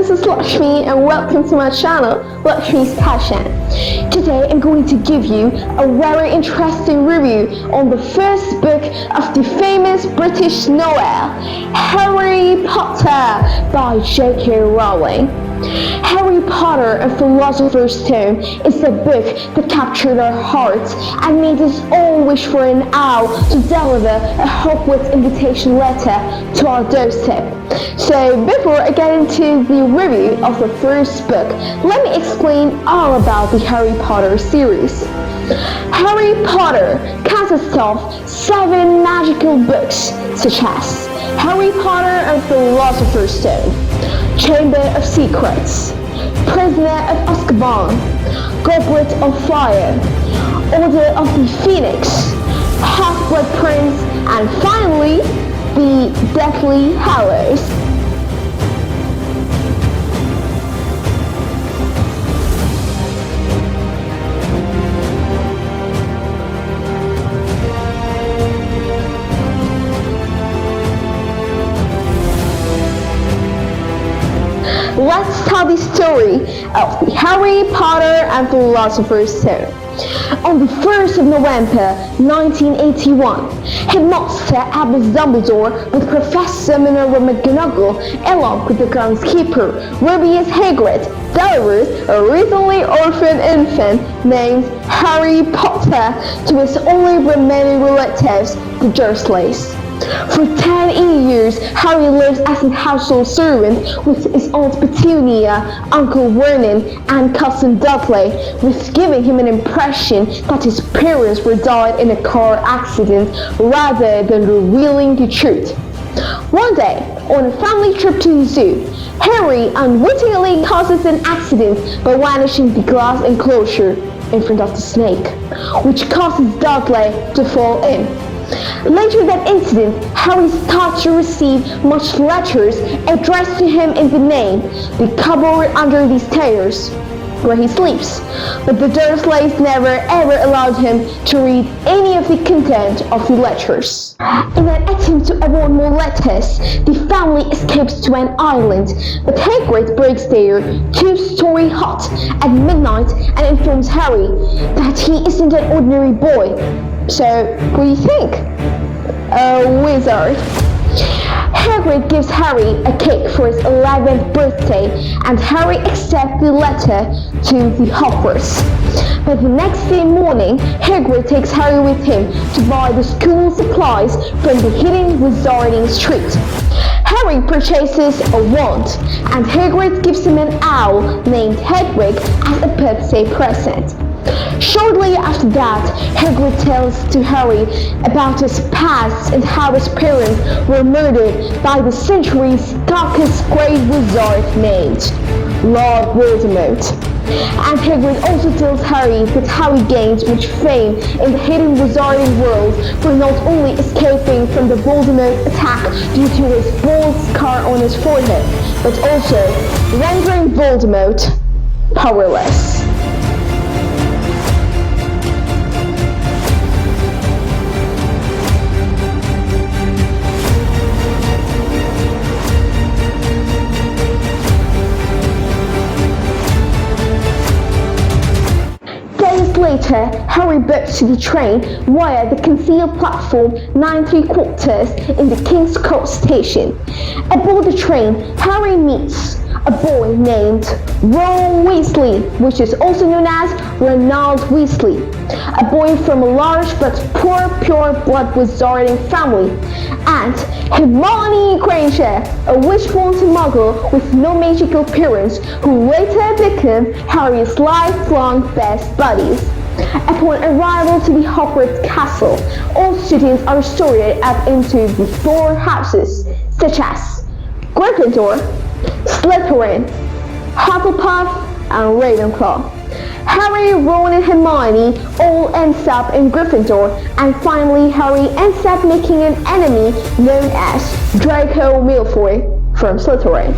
this is Lakshmi and welcome to my channel, Lakshmi's Passion. Today I'm going to give you a very interesting review on the first book of the famous British novel, Harry Potter by J.K.Rowling. Harry Potter and Philosopher's Stone is a book that captured our hearts and made us all wish for an owl to deliver a Hogwarts invitation letter to our doorstep. So before I get into the review of the first book, let me explain all about the Harry Potter series. Harry Potter consists of 7 magical books such as Harry Potter and Philosopher's Stone, Chamber of Secrets, Prisoner of Azkaban, Goblet of Fire, Order of the Phoenix, Half-Blood Prince, and finally, the Deathly Hallows. Let's tell the story of the Harry Potter and Philosopher's Stone. On the 1st of November 1981, Headmaster Albus Dumbledore with Professor Minerva McGonagall along with the groundskeeper Rubeus Hagrid delivers a recently orphaned infant named Harry Potter to his only remaining relatives, the Dursleys. For 10 years, Harry lives as a household servant with his Aunt Petunia, Uncle Vernon, and Cousin Dudley, with giving him an impression that his parents were died in a car accident rather than revealing the truth. One day, on a family trip to the zoo, Harry unwittingly causes an accident by vanishing the glass enclosure in front of the snake, which causes Dudley to fall in. Later in that incident, Harry starts to receive much letters addressed to him in the name, the cupboard under the stairs, where he sleeps. But the Dursleys never ever allowed him to read any of the content of the letters. In an attempt to avoid more letters, the family escapes to an island, but Hagrid breaks their 2-story hut at midnight and informs Harry that he isn't an ordinary boy. So, what do you think? A wizard. Hagrid gives Harry a cake for his 11th birthday, and Harry accepts the letter to the Hogwarts. But the next day morning, Hagrid takes Harry with him to buy the school supplies from the hidden wizarding street. Harry purchases a wand, and Hagrid gives him an owl named Hedwig as a birthday present. Shortly after that, Hagrid tells to Harry about his past and how his parents were murdered by the century's darkest great wizard named Lord Voldemort. And Hagrid also tells Harry that how he gained much fame in the hidden wizarding world for not only escaping from the Voldemort attack due to his bald scar on his forehead, but also rendering Voldemort powerless. Later, Harry boards to the train via the concealed platform 9 3/4 in the King's Cross station. Aboard the train, Harry meets a boy named Ronweasley, which is also known as Ronald Weasley, a boy from a large but poor pure-blood wizarding family, and hermoinegranger, a witch-born muggle with no magical appearance, who later became Harry's lifelong best buddies. Upon arrival to the Hogwarts castle, all students are sorted up into the 4 houses, such as Gryffindor, Slytherin, Hufflepuff, and Ravenclaw. Harry, Ron, and Hermione all ends up in Gryffindor, and finally Harry ends up making an enemy known as Draco Malfoy from Slytherin.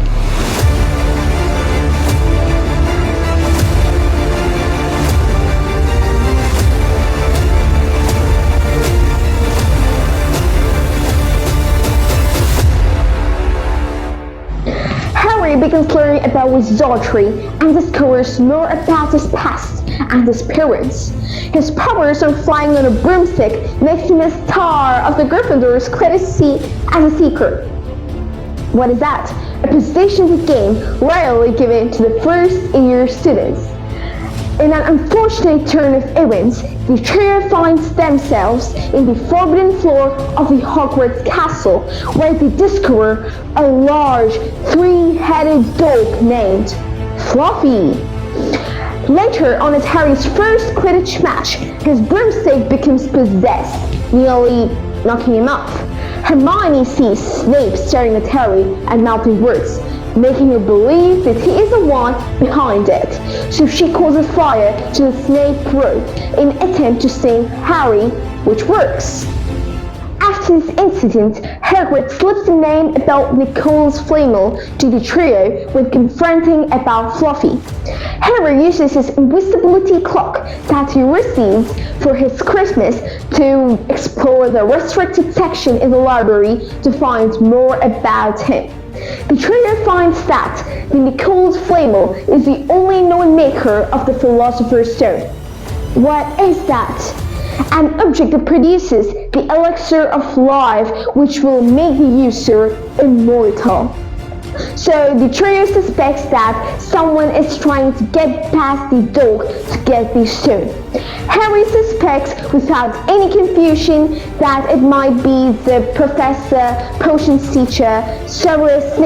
Harry begins learning Harry about wizardry and discovers more about his past and his parents. His powers of flying on a broomstick make him a star of the Gryffindor's credit seat as a seeker. What is that? A position in the game rarely given to the first-year students. In an unfortunate turn of events, the trio finds themselves in the forbidden floor of the Hogwarts castle, where they discover a large, three-headed dog named Fluffy. Later on at Harry's first Quidditch match, his broomstick becomes possessed, nearly knocking him off. Hermione sees Snape staring at Harry and mouthing words, making her believe that he is the one behind it. So she causes fire to the Snape robe in an attempt to save Harry, which works. After this incident, Hagrid slips a name about Nicole's Flamel to the trio when confronting about Fluffy. Harry uses his invisibility cloak that he receives for his Christmas to explore the restricted section in the library to find more about him. The trio finds that the Nicole's Flamel is the only known maker of the Philosopher's Stone. What is that? An object that produces the elixir of life, which will make the user immortal. So the trio suspects that someone is trying to get past the dog to get the stone. Harry suspects without any confusion that it might be the professor, potions teacher, Severus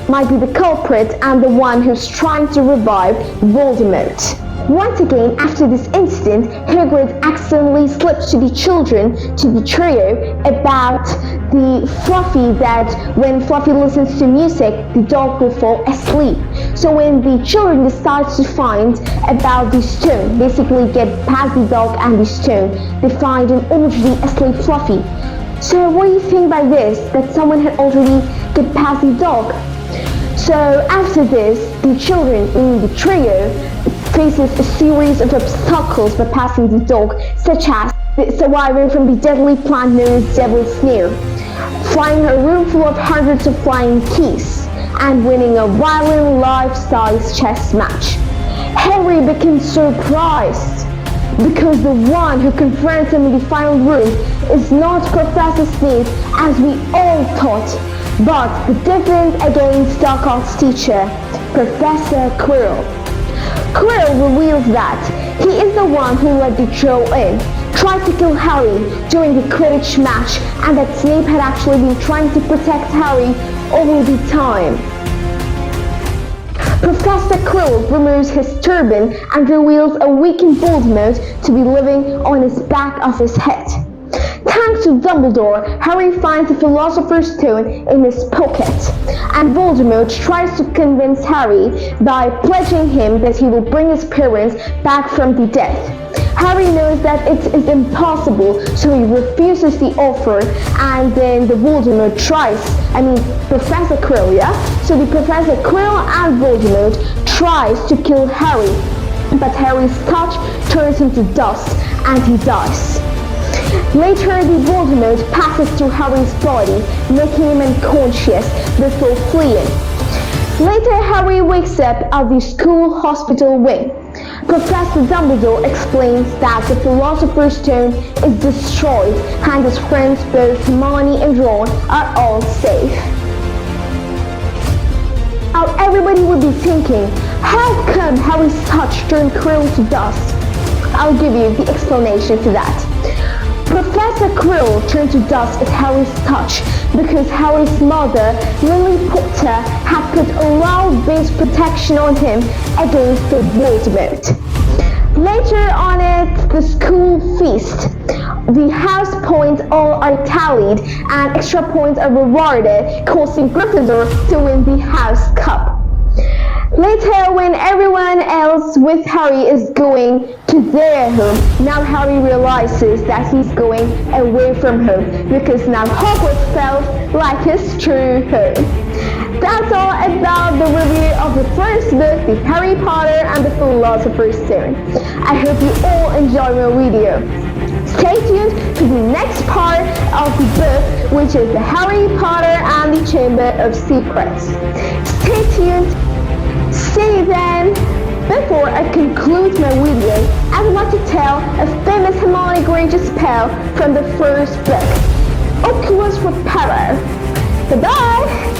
might be the culprit and the one who's trying to revive Voldemort. Once again, after this incident, Hagrid accidentally slips to the children, to the trio, about the Fluffy that when Fluffy listens to music, the dog will fall asleep. So when the children decide to find about the stone, basically get past the dog and the stone, they find an already asleep Fluffy. So what do you think by this, that someone had already get past the dog? So after this, the children in the trio faces a series of obstacles by passing the dog, such as surviving from the deadly plant known as Devil's Snare, flying a room full of hundreds of flying keys, and winning a violent life-size chess match. Harry becomes surprised because the one who confronts him in the final room is not Professor Snape as we all thought, but the different against Dark Arts teacher, Professor Quirrell. Quirrell reveals that he is the one who let the troll in, tried to kill Harry during the Quidditch match, and that Snape had actually been trying to protect Harry all the time. Professor Quirrell removes his turban and reveals a weakened Voldemort to be living on his back of his head. Thanks to Dumbledore, Harry finds the Philosopher's Stone in his pocket, and Voldemort tries to convince Harry by pledging him that he will bring his parents back from the dead. Harry knows that it is impossible, so he refuses the offer, and then the Professor Quirrell, So the Professor Quirrell and Voldemort tries to kill Harry, but Harry's touch turns into dust, and he dies. Later, the Voldemort passes through Harry's body, making him unconscious before fleeing. Later, Harry wakes up at the school hospital wing. Professor Dumbledore explains that the Philosopher's Stone is destroyed and his friends both Hermione and Ron are all safe. Now everybody would be thinking, how come Harry's touch turned Quirrell to dust? I'll give you the explanation to that. Professor Quirrell turned to dust at Harry's touch because Harry's mother, Lily Potter, had put a loud-based protection on him against the Voldemort. Later on at the school feast, the house points all are tallied and extra points are rewarded, causing Gryffindor to win the house cup. Later, when everyone else with Harry is going to their home, now Harry realizes that he's going away from home because now Hogwarts felt like his true home. That's all about the review of the first book, the Harry Potter and the Philosopher's Stone. I hope you all enjoy my video. Stay tuned to the next part of the book, which is the Harry Potter and the Chamber of Secrets. Stay tuned. before I conclude my video, I would like to tell a famous hermionegranger spell from the first book, Oculus Reparo. Goodbye!